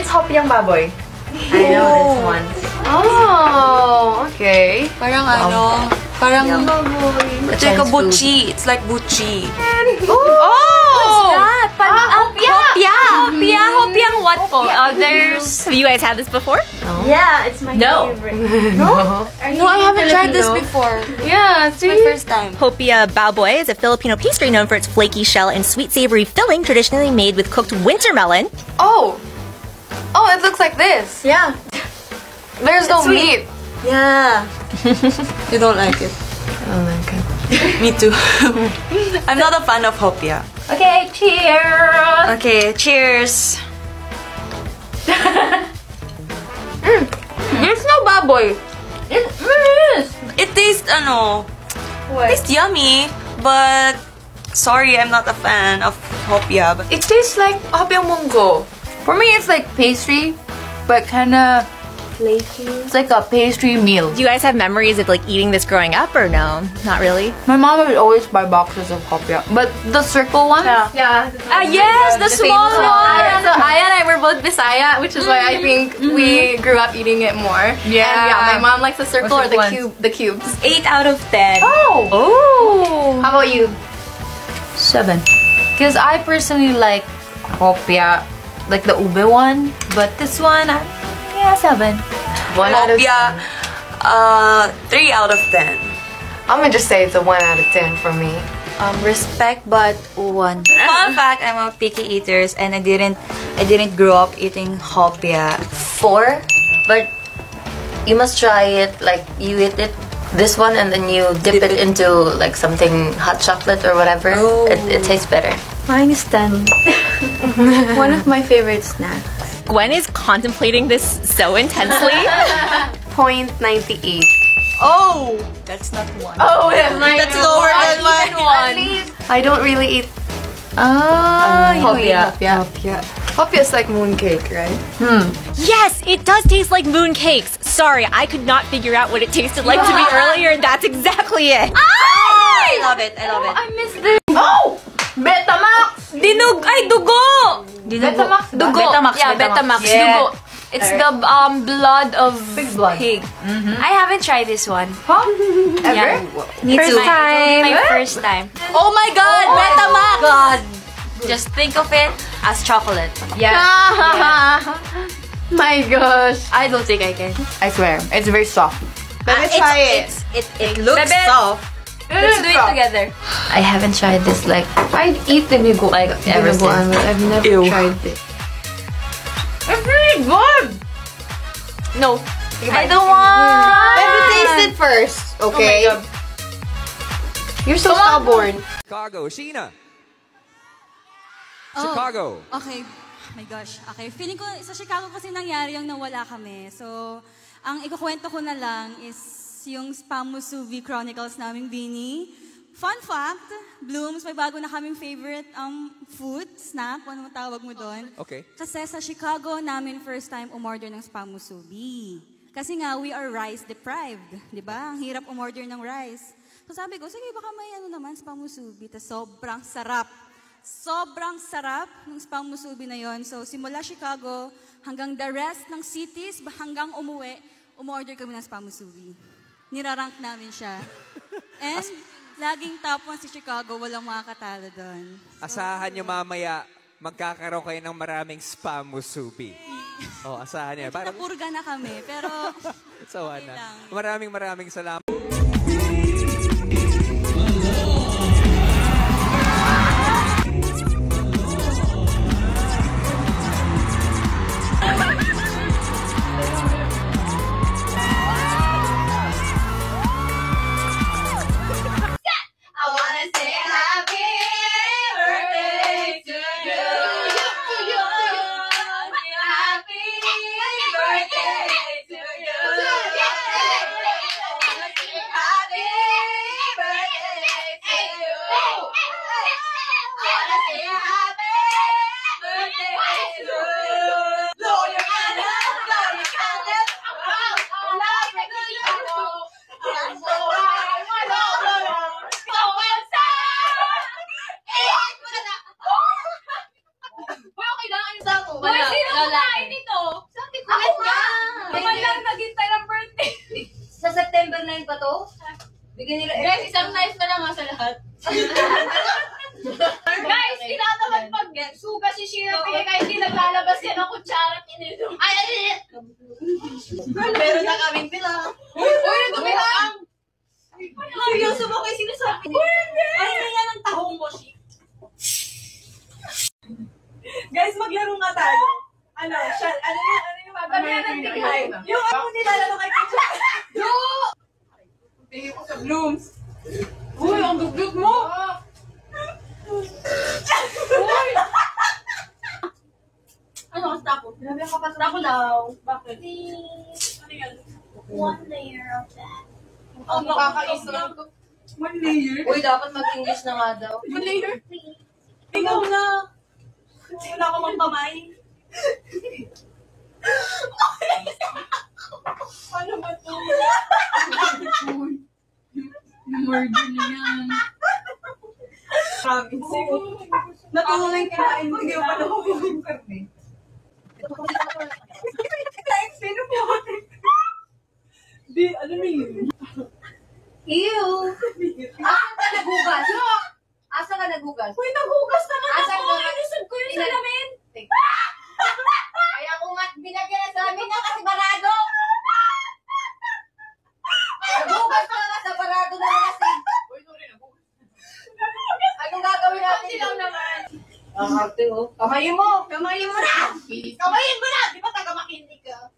It's Hopiang Baboy. I know this one. Oh, okay. Parang ano, parang it's like a buchi. It's like buchi. Oh! Hopiang what po? Others? Have you guys had this before? No. Yeah, it's my favorite. No, I haven't tried this before. Yeah, It's my first time. Hopia baboy is a Filipino pastry known for its flaky shell and sweet savory filling, traditionally made with cooked winter melon. Oh, it looks like this. Yeah. There's no meat. Yeah. You don't like it? I don't like it. Me too. I'm not a fan of hopia. Okay, cheers. Okay, cheers. There's no baboy. It is. It tastes What? tastes yummy, but sorry, I'm not a fan of hopia. But It tastes like Hopiang Munggo. For me, it's like pastry, but kind of flaky. It's like a pastry meal. Do you guys have memories of like eating this growing up or no? Not really? My mom would always buy boxes of Hopia, but the circle one. Yeah. Yes, the small So one. Aya and I were both Bisaya, which is why I think we grew up eating it more. Yeah. And yeah, my mom likes the circle or What's the the cube, the cubes. 8 out of 10. Oh. How about you? 7. Because I personally like Hopia, like the ube one, but this one, 7. 1 out of 10. Hopia, 3 out of 10. I'm gonna just say it's a 1 out of 10 for me. Respect, but 1. Fun fact: I'm a picky eater, and I didn't grow up eating hopia. 4, but you must try it. Like you eat it, this one, and then you dip it into like something hot chocolate or whatever. Oh. It tastes better. Mine is 10. One of my favorite snacks. Gwen is contemplating this so intensely. 0.98. Oh, that's not 1. Oh, That's lower than mine. I don't really eat Hopia. Hopia is like mooncake, right? Yes, it does taste like moon cakes. Sorry, I could not figure out what it tasted like to me earlier, and that's exactly it. I love it. I love it. I missed this. Oh! Betamax! Dugo! Betamax. Dugo. Betamax. Yeah, Betamax. Betamax. Yeah. Dugo. It's the blood of Pig's blood. pig. I haven't tried this one. Huh? Ever? Me First too. time. My first time. Oh my God, Betamax! God. Just think of it as chocolate. Yeah. My gosh. I don't think I can. I swear, it's very soft. Let me try it. It looks Bebe. soft. Let's do it together. I haven't tried this like I eat the bigo, like ever binuguan, since. but I've never Ew. tried it. It's really good. No. I don't want. Let me taste it first, okay? Oh my God. You're so stubborn. Chicago, Sheena. Chicago. Okay. Oh my gosh. Okay. Feeling ko, sa Chicago kasi nangyari yung nawala kami. So, ang ikukwento ko na lang is yung Spam Musubi Chronicles naming Bini. Fun fact, Blooms, may bago na kaming favorite food, snack, ano tawag mo doon. Okay. Kasi sa Chicago namin first time umorder ng Spam Musubi. Kasi nga, we are rice deprived. Di ba? Ang hirap umorder ng rice. So sabi ko, sige, baka may ano naman, Spam Musubi. Tas sobrang sarap. Sobrang sarap ng Spam Musubi na yon. So simula Chicago hanggang the rest ng cities, hanggang umuwi, umorder kami ng Spam Musubi. Nirarank namin siya. And laging top 1 si Chicago, walang makakatalo doon. Asahan nyo mamaya, magkakaroon kayo ng maraming spam musubi. Oh, asahan nyo. Parang Napurga na kami, pero sawa okay na. lang. Maraming salamat. Wala. Guys, isang knife na lang sa lahat. Guys, kinataman pag suga si Shira kahit hindi naglalabas yan ng kutsara at inilong. Ay! Meron na kaming bilang. Uy, nagbilang! Seryoso ba kayo sinasabi? Ay, nga ng tahong mo, shit. Guys, maglaro nga tayo. Ano yung mabagay? Yung ako nilalaro kay Kuya. Tingin ko sa blooms. Uy, ang dugyot mo! Uy! Ano, tapo? Sinabi ka pa tapo daw. Bakit? Ano yan? One layer of that. Ang nakakaisip. One layer? Uy, dapat mag-English na nga daw. One layer? Ikaw na. Wala ka mang kamay. Ano ba ito? Murder na yan. Promise. Natulong yung kinain mo. Hindi ko pa nakukuha yung karne. Sino po? Di, ano na yun? Ew! Asan ka naghugas? Asan ka naghugas? Uy, naghugas naman Asan ako. ka? Inisod ko yung salamin. Kaya kung nga binagyan na sa amin na kasi barado! Naghugas ka nga sa barado na kasi. Anong gagawin natin? Silang naman. Ang arte oh. Kamayin mo! Kamayin mo na! Kamayin mo na! Di ba taga-makinig ka?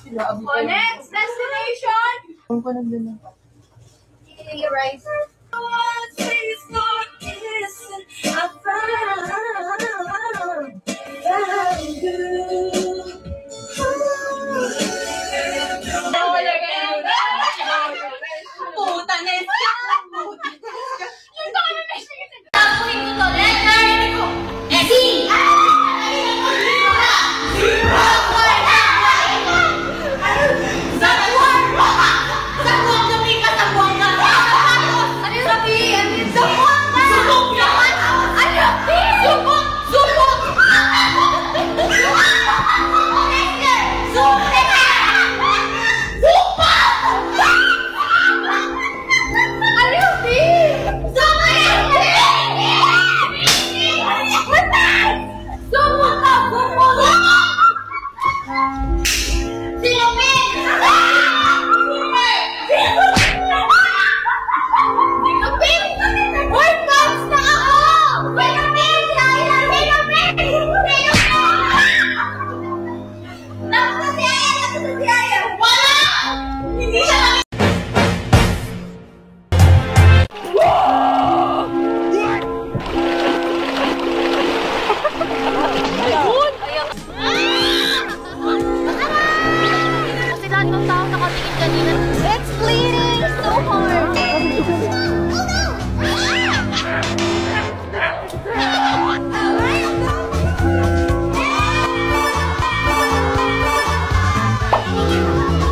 Oh, next destination! Rice. Puta, Nesca! It's bleeding so hard.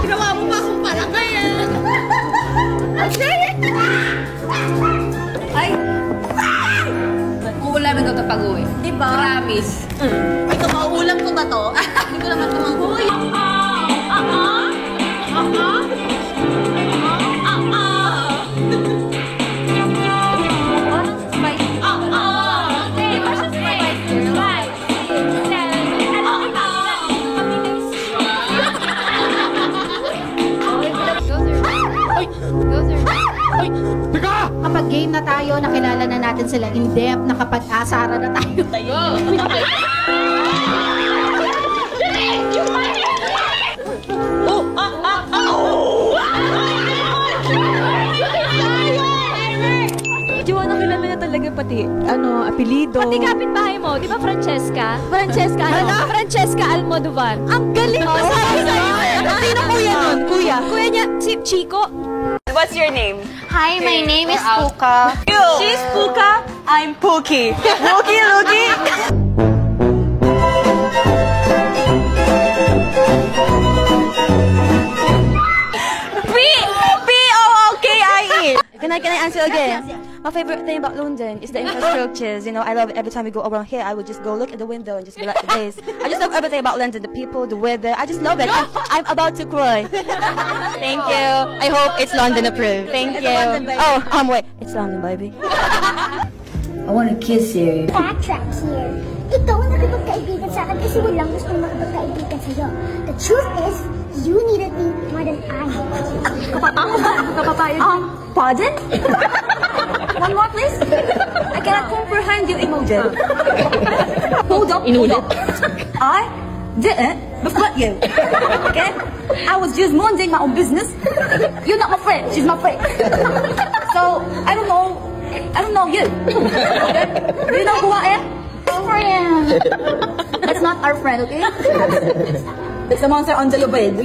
Ginawa mo pa akong palakay eh! Ay! Uulan na ito pag-uwi. Diba? Promise. Ito, mauulam ko ba to? Hindi ko naman tumanggoy. Kapag game na tayo, nakilala na natin sila in depth, nakapag-asara na tayo. Joanna, kilala na talaga pati, apelido. Pati kapitbahay mo, di ba Francesca? Francesca, Francesca Almodovar. Ang galing mo, sabi sa'yo. Sino kuya nun? Kuya niya, si Chico. What's your name? Hi, my name is Puka. She's Puka. I'm Pookie. Looky, looky. P-O-O-K-I-E. Can I answer again? My favorite thing about London is the infrastructures. You know, I love it. Every time we go around here, I would just go look at the window and just be like this. I just love everything about London, the people, the weather. I just love it. I'm about to cry. Thank you. I hope it's London approved. Thank you. Oh, wait. It's London, baby. I want to kiss you. Backtrack here. Ikaw ang nakipagkaibigan sa akin kasi walang gustong makipagkaibigan sa'yo. The truth is, you needed me more than I. Kapapayag. Pardon? One more, please. I cannot comprehend your emoji. Hold up. I didn't befriend you. Okay? I was just minding my own business. You're not my friend. She's my friend. So, I don't know you. Okay? Do you know who I am? Friend. That's not our friend, okay? That's the monster under your bed.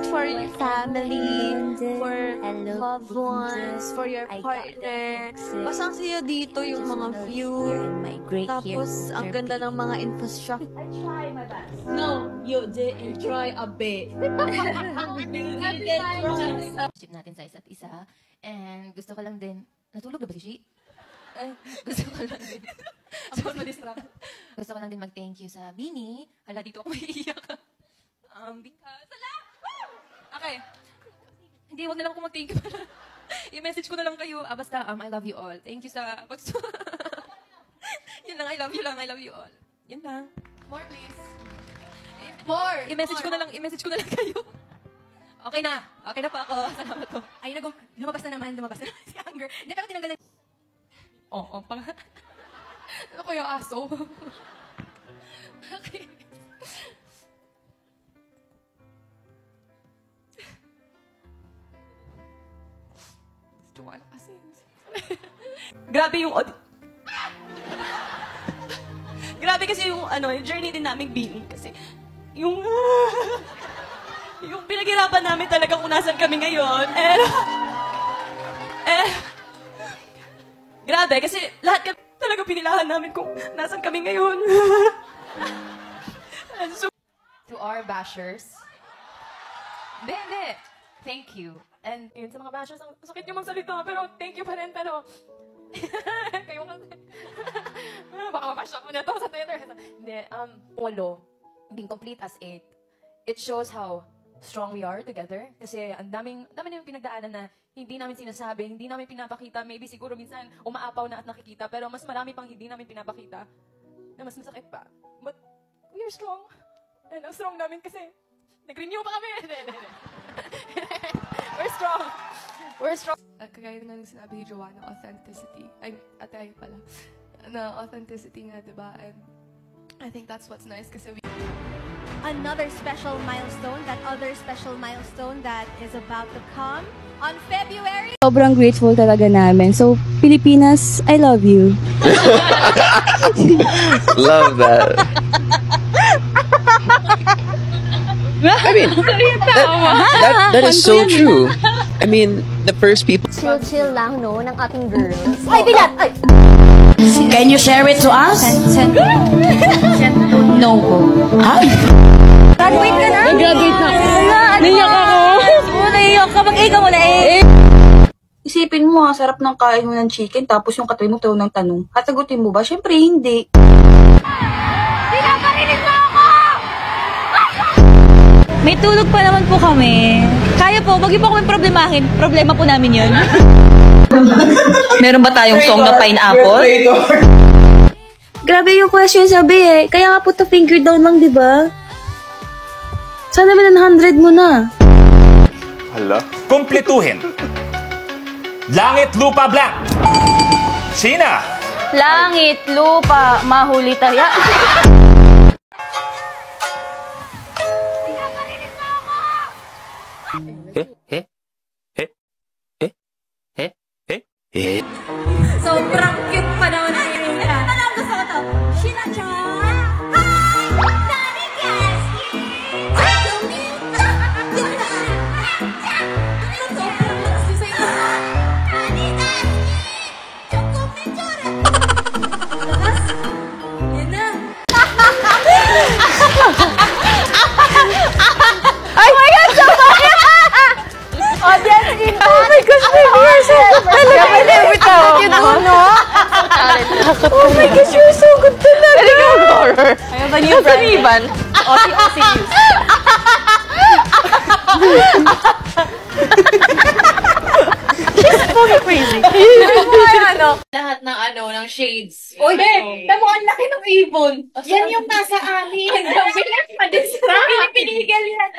For your family, for loved ones, for your partner. Pasang siya dito yung mga view. Tapos, ang ganda ng mga infrastructure. I try my best. No, you didn't try a bit. Ship natin sa isa't isa. And gusto ko lang din, natulog na ba si Shi? Gusto ko lang din. Gusto ko lang din mag-thank you sa Bini. Hala, dito ako maiiyak. Because, Okay. Hindi, wag na lang ako mag-thank you. I-message ko na lang kayo. Basta, I love you all. Thank you sa Yun lang, I love you lang. I love you all. Yun lang. More, please. More! I-message ko na lang kayo. Okay na. Okay na pa ako. Salamat po. Ay, lumabas na naman si Hunger. Hindi, pero tinanggal na. Oo, pang... Ano ko yung aso? Okay. Joanna kasi. Grabe yung Grabe kasi yung yung journey din namin being kasi yung pinaghirapan namin talaga kung nasan kami ngayon. Grabe kasi lahat kami talaga pinilahan namin kung nasan kami ngayon. So, to our bashers. Hindi. Thank you. And yun sa mga bashers, ang sakit nyo magsalita, pero thank you pa rin, pero... Kayo kasi... Baka mabash ako na to sa Twitter. Hindi, 8, being complete as 8, it shows how strong we are together. Kasi ang daming yung pinagdaanan na hindi namin sinasabi, hindi namin pinapakita. Maybe siguro minsan umaapaw na at nakikita, pero mas marami pang hindi namin pinapakita na mas masakit pa. But we are strong. And ang strong namin kasi nag-renew pa kami. We're strong. We're strong. Kagaya na sinabi ni Joanna, authenticity. Ay, atay pala. Na authenticity nga, diba? And I think that's what's nice kasi we... Another special milestone, that other special milestone that is about to come on February. Sobrang grateful talaga namin. So, Pilipinas, I love you. Love that. I mean, that is so true. I mean, the first people... Chill lang, no, ng ating girls. Ay, bigat! Ay! Can you share it to us? No. Ha? Graduate ka na? Graduate na. Naiyak ako. Naiyak ka. Mag-ikaw mo na eh. Isipin mo sarap ng kain mo ng chicken tapos yung katoy mo tayo ng tanong. Hasagutin mo ba? Siyempre, hindi. Pinaparinig mo ako! May tulog pa naman po kami. Kaya po, wag niyo po kami problemahin. Problema po namin yun. Meron ba tayong song na pineapple? Grabe yung question sabi eh. Kaya nga po to finger down lang, di ba? Sana may 100 mo na. Hala? Kumpletuhin. Langit, lupa, blank. Sina? Langit, lupa, mahuli tayo. Sobrang cute pa naman na yun. Ano lang gusto ko to? Shina-cha! Hi! Nani Gaski! Chocomita! Ano to? Ano sa'yo? Nani Gaski! Chocomita! Lakas? Yan na! Ay! Oh my God! guess you're so good talaga. Galing yung horror. Ayun ba niyo, Brandon? Ivan? Aussie news. She's fully crazy. Lahat ng shades. Oy, tamo ang laki ng ibon. Yan yung nasa amin. Bilang pa-distract. Pinigal yan.